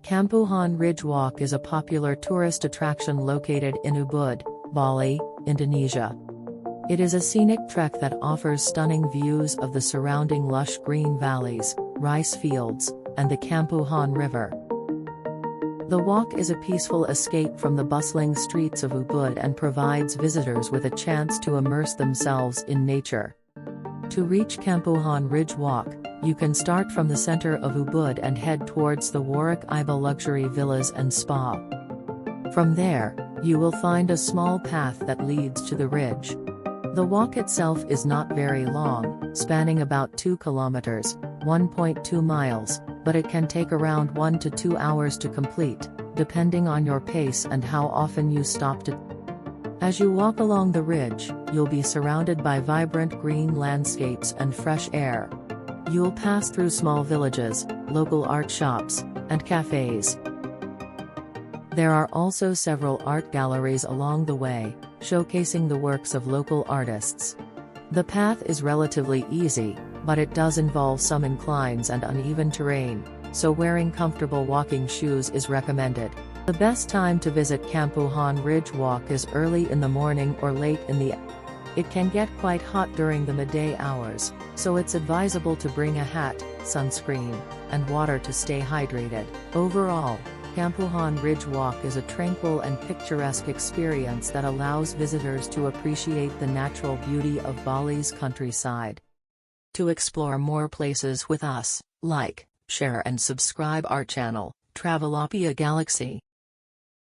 Campuhan Ridge Walk is a popular tourist attraction located in Ubud, Bali, Indonesia. It is a scenic trek that offers stunning views of the surrounding lush green valleys, rice fields, and the Campuhan River. The walk is a peaceful escape from the bustling streets of Ubud and provides visitors with a chance to immerse themselves in nature. To reach Campuhan Ridge Walk, you can start from the center of Ubud and head towards the Warwick Iba Luxury Villas and Spa. From there, you will find a small path that leads to the ridge. The walk itself is not very long, spanning about 2 kilometers, 1.2 miles, but it can take around 1 to 2 hours to complete, depending on your pace and how often you stop to. As you walk along the ridge, you'll be surrounded by vibrant green landscapes and fresh air. You'll pass through small villages, local art shops, and cafes. There are also several art galleries along the way, showcasing the works of local artists. The path is relatively easy, but it does involve some inclines and uneven terrain, so wearing comfortable walking shoes is recommended. The best time to visit Campuhan Ridge Walk is early in the morning or late in the afternoon. It can get quite hot during the midday hours, so it's advisable to bring a hat, sunscreen, and water to stay hydrated. Overall, Campuhan Ridge Walk is a tranquil and picturesque experience that allows visitors to appreciate the natural beauty of Bali's countryside. To explore more places with us, like, share and subscribe our channel, Travelopia Galaxy.